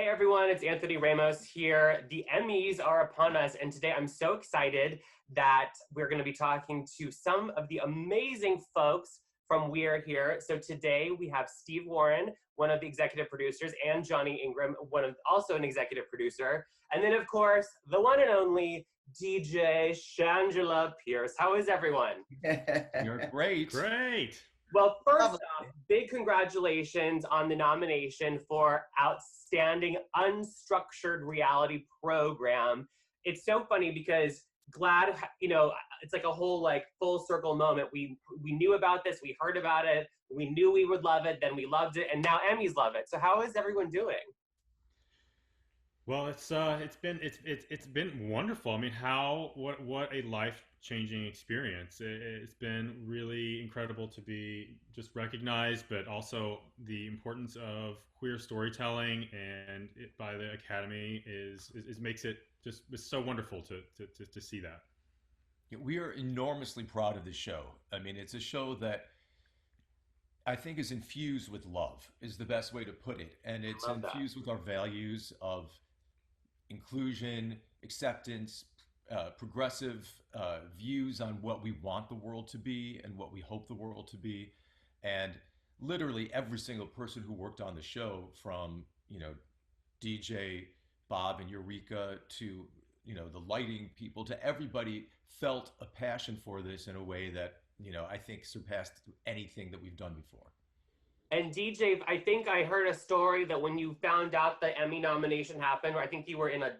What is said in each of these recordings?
Hey everyone, it's Anthony Ramos here. The Emmys are upon us, and today I'm so excited that we're going to be talking to some of the amazing folks from We're Here. So today we have Steve Warren, one of the executive producers, and Johnnie Ingram, also an executive producer. And then, of course, the one and only DJ Shangela Pierce. How is everyone? You're great. Great. Well, first off, big congratulations on the nomination for Outstanding Unstructured Reality Program. It's so funny because GLAAD, it's like a whole full circle moment. We knew about this, we heard about it, we knew we would love it, then we loved it, and now Emmys love it. So how is everyone doing? Well, it's been wonderful. I mean, what a life-changing experience. It's been really incredible to be just recognized, but also the importance of queer storytelling and by the Academy is makes it just it's so wonderful to see that. We are enormously proud of this show. I mean, it's a show that I think is infused with love, is the best way to put it. And it's infused with our values of inclusion, acceptance, progressive views on what we want the world to be and what we hope the world to be. And literally every single person who worked on the show, from DJ Bob and Eureka to the lighting people, to everybody, felt a passion for this in a way that I think surpassed anything that we've done before. And DJ, I think I heard a story that when you found out the Emmy nomination happened, or I think you were in a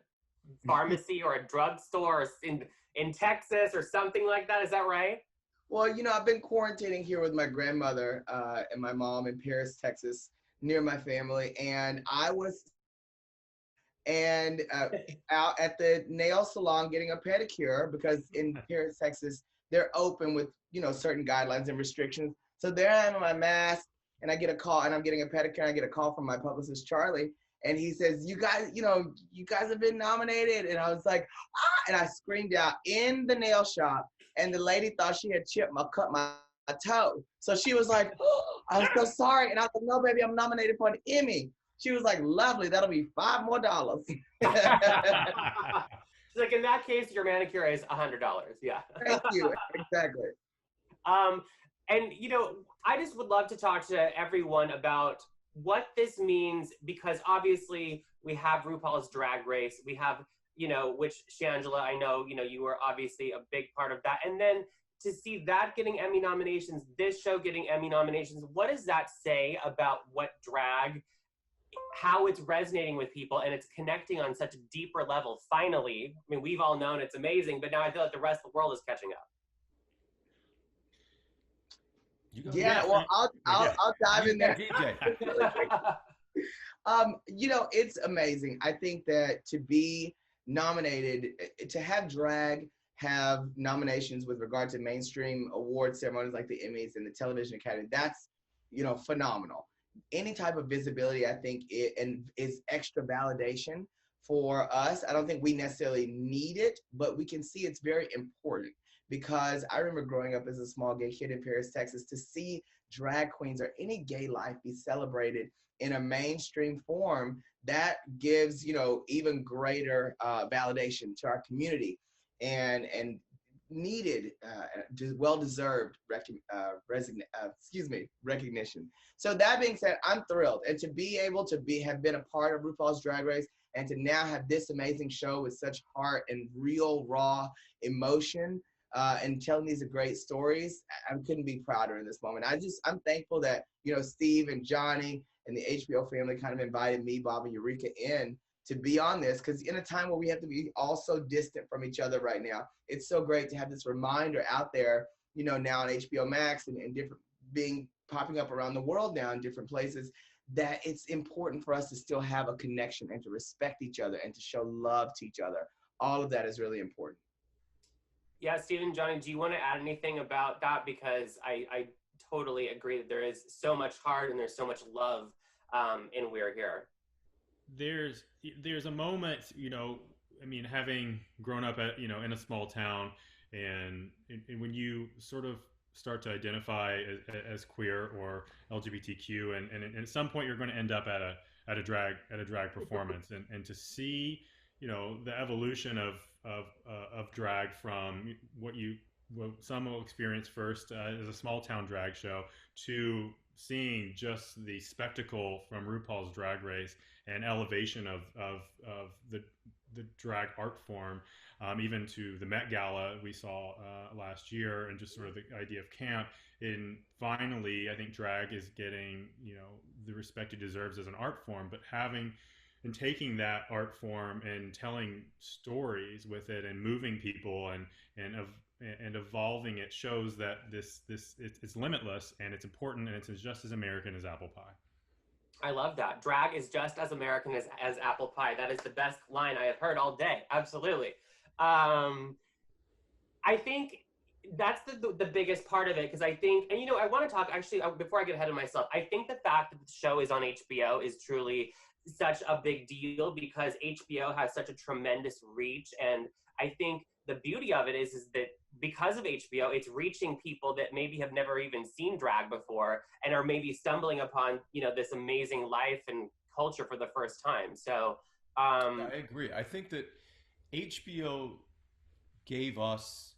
pharmacy or a drugstore in Texas or something like that. Is that right? Well, I've been quarantining here with my grandmother and my mom in Paris, Texas, near my family. And I was out at the nail salon getting a pedicure because in Paris, Texas, they're open with, certain guidelines and restrictions. So there I am in my mask, and I get a call, and I'm getting a pedicure, and I get a call from my publicist, Charlie, and he says, you guys have been nominated. And I was like, ah, and I screamed out in the nail shop, and the lady thought she had cut my toe. So she was like, oh, I'm so sorry. And I was like, no, baby, I'm nominated for an Emmy. She was like, lovely, that'll be $5 more. She's like, in that case, your manicure is $100. Yeah. Thank you, exactly. And, I just would love to talk to everyone about what this means, because obviously we have RuPaul's Drag Race. We have, which Shangela, I know, you were obviously a big part of that. And then to see that getting Emmy nominations, this show getting Emmy nominations, what does that say about what drag, how it's resonating with people and it's connecting on such a deeper level, finally? I mean, we've all known it's amazing, but now I feel like the rest of the world is catching up. Yeah, well, I'll dive in there. DJ. It's amazing. I think that to be nominated, to have drag have nominations with regard to mainstream award ceremonies like the Emmys and the Television Academy, that's, phenomenal. Any type of visibility, I think, is extra validation for us. I don't think we necessarily need it, but we can see it's very important. Because I remember growing up as a small gay kid in Paris, Texas, to see drag queens or any gay life be celebrated in a mainstream form, that gives, even greater validation to our community and needed, well-deserved recognition. So that being said, I'm thrilled. And to be able to have been a part of RuPaul's Drag Race and to now have this amazing show with such heart and real, raw emotion, and telling these great stories, I couldn't be prouder in this moment. I'm thankful that, Steve and Johnnie and the HBO family kind of invited me, Bob, and Eureka in to be on this, because in a time where we have to be all so distant from each other right now, it's so great to have this reminder out there, now on HBO Max and popping up around the world now in different places, that it's important for us to still have a connection and to respect each other and to show love to each other. All of that is really important. Yeah, Steve and Johnnie, do you want to add anything about that? Because I totally agree that there is so much heart and there's so much love in We're Here. There's a moment, having grown up in a small town, and when you sort of start to identify as queer or LGBTQ, and at some point you're going to end up at at a drag performance, and to see, you know, the evolution of drag from what some will experience first as a small town drag show to seeing just the spectacle from RuPaul's Drag Race and elevation of the drag art form, even to the Met Gala we saw last year, and just sort of the idea of camp. And finally, I think drag is getting, you know, the respect it deserves as an art form, but having and taking that art form and telling stories with it and moving people and evolving it shows that it's limitless, and it's important, and it's just as American as apple pie. I love that. Drag is just as American as apple pie. That is the best line I have heard all day. Absolutely. I think that's the biggest part of it, because I think, and you know, I want to talk, actually, before I get ahead of myself, I think the fact that the show is on HBO is truly such a big deal, because HBO has such a tremendous reach. And I think the beauty of it is that because of HBO, it's reaching people that maybe have never even seen drag before and are maybe stumbling upon, you know, this amazing life and culture for the first time. So I agree. I think that HBO gave us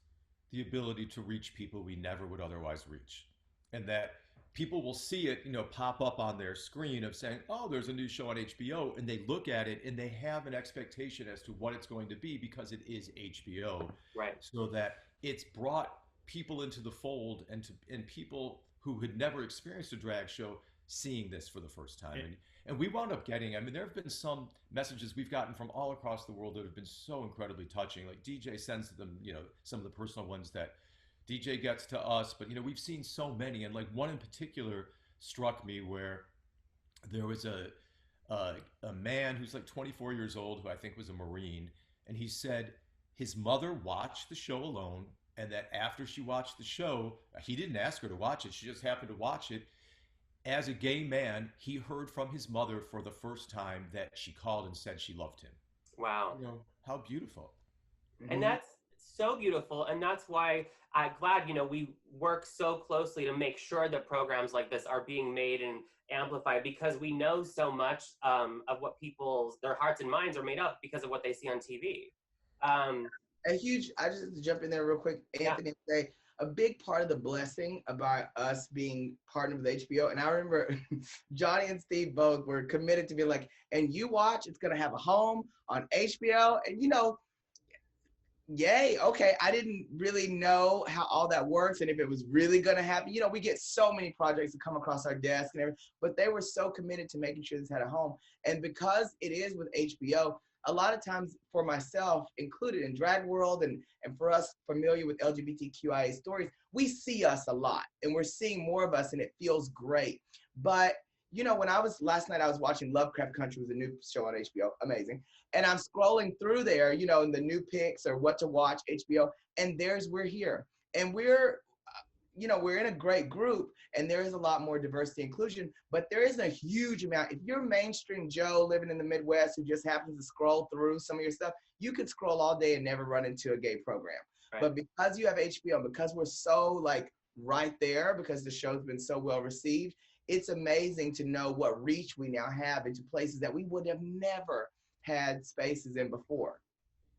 the ability to reach people we never would otherwise reach, and that people will see it, you know, pop up on their screen of saying, oh, there's a new show on HBO, and they look at it and they have an expectation as to what it's going to be because it is HBO. Right. So that it's brought people into the fold, and people who had never experienced a drag show seeing this for the first time. And we wound up getting, I mean, there have been some messages we've gotten from all across the world that have been so incredibly touching. Like DJ sends to them, you know, some of the personal ones that DJ gets to us, but you know, we've seen so many, and like one in particular struck me where there was a man who's like 24 years old, who I think was a Marine, and he said his mother watched the show alone, and that after she watched the show, he didn't ask her to watch it, she just happened to watch it. As a gay man, he heard from his mother for the first time that she called and said she loved him. Wow. You know, how beautiful. And that's so beautiful. And that's why I'm glad, you know, we work so closely to make sure that programs like this are being made and amplified, because we know so much of what their hearts and minds are made up because of what they see on TV. I just jump in there real quick, Anthony, and say a big part of the blessing about us being partnered with HBO, and I remember Johnnie and Steve both were committed to be like, and you watch, it's gonna have a home on HBO, and you know, yay, okay, I didn't really know how all that works and if it was really gonna happen. You know, we get so many projects that come across our desk and everything, but they were so committed to making sure this had a home. And because it is with HBO, a lot of times for myself included in drag world and for us familiar with LGBTQIA stories, we see us a lot and we're seeing more of us and it feels great. But you know, when last night I was watching Lovecraft Country, was a new show on HBO, amazing. And I'm scrolling through there, you know, in the new picks or what to watch, HBO, and we're here. And we're in a great group, and there is a lot more diversity and inclusion, but there isn't a huge amount. If you're mainstream Joe living in the Midwest who just happens to scroll through some of your stuff, you could scroll all day and never run into a gay program. Right. But because you have HBO, because we're so like right there, because the show's been so well received, it's amazing to know what reach we now have into places that we would have never had spaces in before.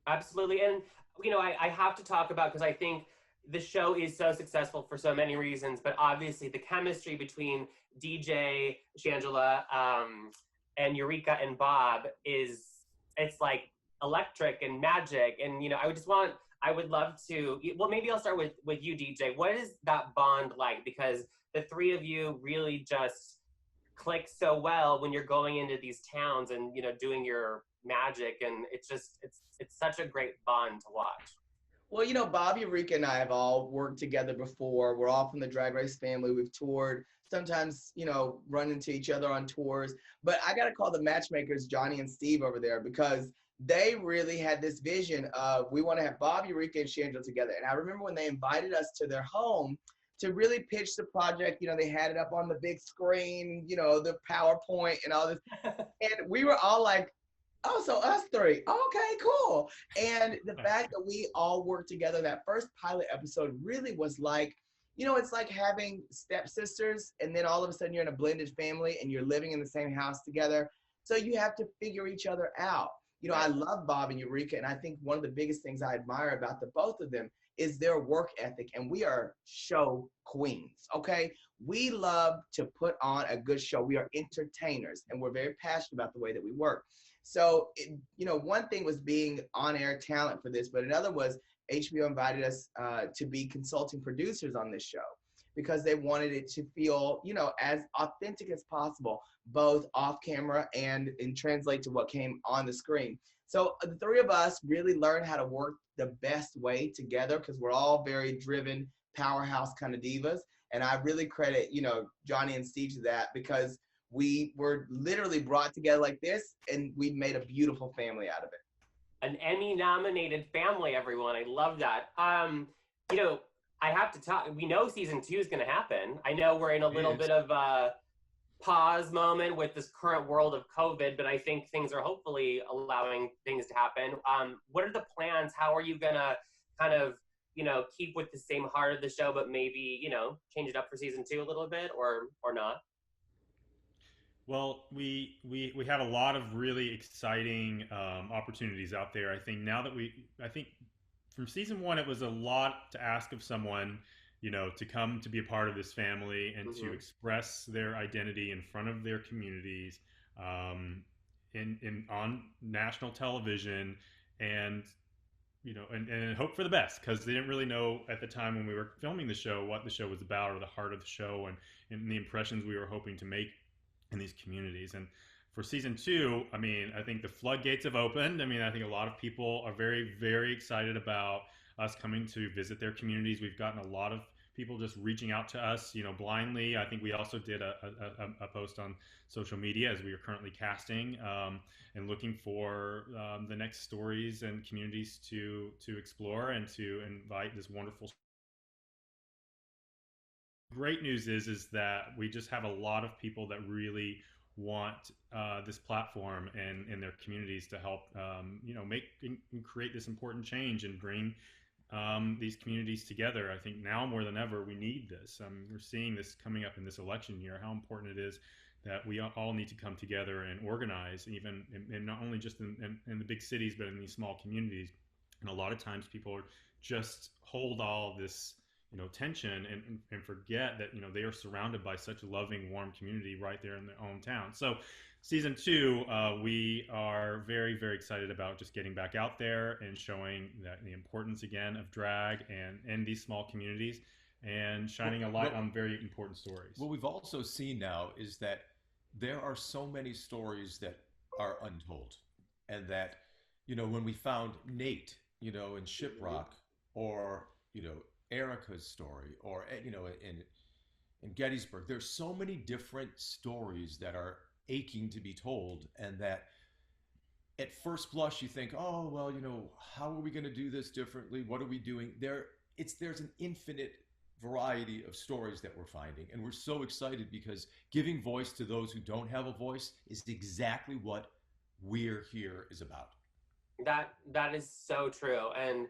Absolutely. And, you know, I have to talk about, because I think the show is so successful for so many reasons, but obviously the chemistry between DJ, Shangela, and Eureka and Bob it's like electric and magic. And, you know, I would love to, well, maybe I'll start with you, DJ. What is that bond like? Because the three of you really just click so well when you're going into these towns and, you know, doing your magic. And it's such a great bond to watch. Well, you know, Bob, Eureka, and I have all worked together before. We're all from the Drag Race family. We've toured, sometimes, you know, run into each other on tours. But I got to call the matchmakers, Johnnie and Steve over there, because they really had this vision of, we want to have Bob, Eureka, and Shangela together. And I remember when they invited us to their home to really pitch the project, you know, they had it up on the big screen, you know, the PowerPoint and all this. And we were all like, oh, so us three. Okay, cool. And the fact that we all worked together, that first pilot episode really was like, you know, it's like having stepsisters, and then all of a sudden you're in a blended family and you're living in the same house together. So you have to figure each other out. You know, I love Bob and Eureka, and I think one of the biggest things I admire about the both of them is their work ethic, and we are show queens, okay? We love to put on a good show. We are entertainers, and we're very passionate about the way that we work. So, one thing was being on-air talent for this, but another was HBO invited us to be consulting producers on this show because they wanted it to feel, as authentic as possible, both off camera and translate to what came on the screen. So the three of us really learned how to work the best way together because we're all very driven, powerhouse kind of divas. And I really credit, Johnnie and Steve to that because we were literally brought together like this and we made a beautiful family out of it. An Emmy-nominated family, everyone. I love that. I have to talk. We know season 2 is going to happen. I know we're in a little bit of a pause moment with this current world of COVID, but I think things are hopefully allowing things to happen. What are the plans? How are you going to kind of, keep with the same heart of the show, but maybe, change it up for season 2 a little bit or not? Well, we have a lot of really exciting opportunities out there. I think now that I think from season 1, it was a lot to ask of someone, to come to be a part of this family and to express their identity in front of their communities, on national television, and and hope for the best because they didn't really know at the time when we were filming the show what the show was about or the heart of the show and the impressions we were hoping to make in these communities. And for season 2, I think the floodgates have opened. I think a lot of people are very, very excited about us coming to visit their communities. We've gotten a lot of people just reaching out to us, blindly. I think we also did a post on social media as we are currently casting and looking for the next stories and communities to explore and to invite this wonderful. Great news is that we just have a lot of people that really want this platform and in their communities to help make and create this important change and bring these communities together. I think now more than ever we need this. We're seeing this coming up in this election year, how important it is that we all need to come together and organize, even and not only just in the big cities, but in these small communities. And a lot of times people just hold all this tension and forget that they are surrounded by such a loving, warm community right there in their own town. So season 2, we are very, very excited about just getting back out there and showing that the importance again of drag and in these small communities and shining a light on very important stories. What we've also seen now is that there are so many stories that are untold, and that when we found Nate in Shiprock, or Erica's story, or in Gettysburg, there's so many different stories that are aching to be told, and that at first blush you think, oh well, how are we going to do this differently? What are we doing? There's an infinite variety of stories that we're finding, and we're so excited because giving voice to those who don't have a voice is exactly what We're Here is about. That is so true. And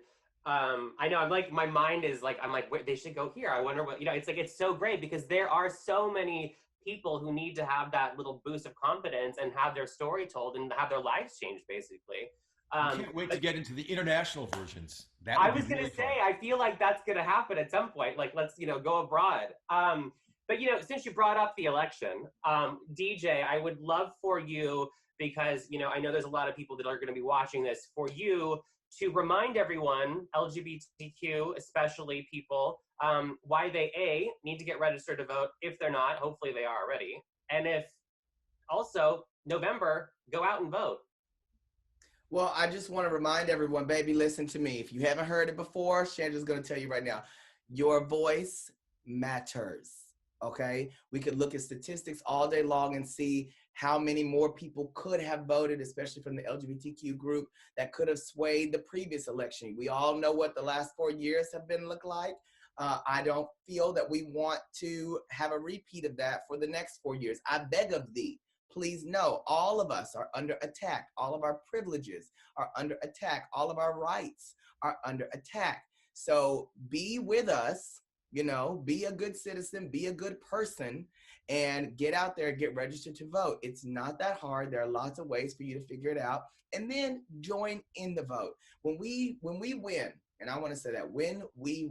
I know my mind is I'm they should go here. I wonder what, it's so great because there are so many people who need to have that little boost of confidence and have their story told and have their lives changed, basically. I can't wait to get into the international versions. I was going to say, I feel like that's going to happen at some point. Let's, go abroad. But, since you brought up the election, DJ, I would love for you, because, I know there's a lot of people that are going to be watching this, for you to remind everyone, LGBTQ, especially people, why they, need to get registered to vote. If they're not, hopefully they are already. And if also, November, go out and vote. Well, I just want to remind everyone, baby, listen to me. If you haven't heard it before, Shangela's going to tell you right now, your voice matters, okay? We could look at statistics all day long and see how many more people could have voted, especially from the LGBTQ group, that could have swayed the previous election. We all know what the last 4 years have been look like. I don't feel that we want to have a repeat of that for the next 4 years. I beg of thee. Please know, all of us are under attack. All of our privileges are under attack. All of our rights are under attack. So be with us You know, be a good citizen, be a good person, and get out there, get registered to vote. It's not that hard. There are lots of ways for you to figure it out, and then join in the vote. When we win, and I want to say that when we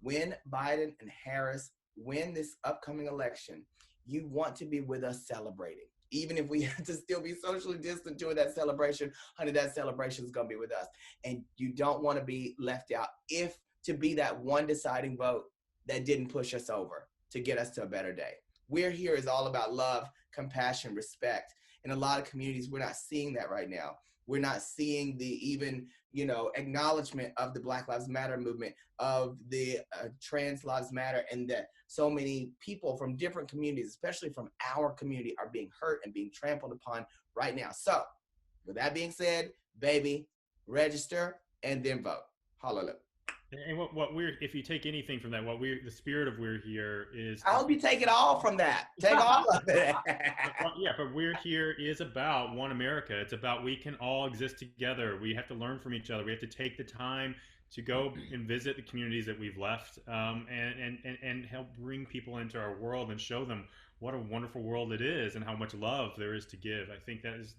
when Biden and Harris win this upcoming election, you want to be with us celebrating. Even if we have to still be socially distant during that celebration, honey, that celebration is going to be with us. And you don't want to be left out, if to be that one deciding vote that didn't push us over to get us to a better day. We're here is all about love, compassion, respect. In a lot of communities, we're not seeing that right now. We're not seeing the even, acknowledgement of the Black Lives Matter movement, of the Trans Lives Matter, and that so many people from different communities, especially from our community, are being hurt and being trampled upon right now. So with that being said, baby, register and then vote. Hallelujah. And what we're, if you take anything from that, the spirit of We're Here is. I hope you take it all from that. Take all of it. But We're Here is about one America. It's about we can all exist together. We have to learn from each other. We have to take the time to go and visit the communities that we've left, and help bring people into our world and show them what a wonderful world it is and how much love there is to give. I think that is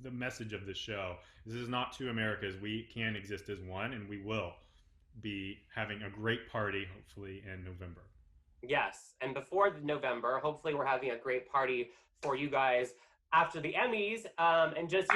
the message of this show. This is not two Americas. We can exist as one, and we will be having a great party, hopefully, in November. Yes, and before November, hopefully we're having a great party for you guys after the Emmys. And just,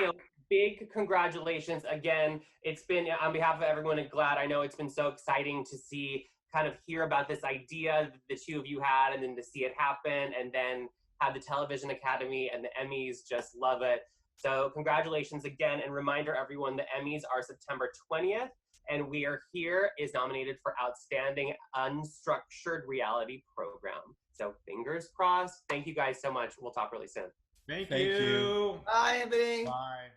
big congratulations again. It's been, on behalf of everyone at GLAAD, I know it's been so exciting to see, kind of hear about this idea that the two of you had, and then to see it happen, and then have the Television Academy and the Emmys just love it. So congratulations again, and reminder everyone, the Emmys are September 20th. And We Are Here is nominated for Outstanding Unstructured Reality Program. So fingers crossed. Thank you guys so much. We'll talk really soon. Thank you. Bye, Anthony. Bye.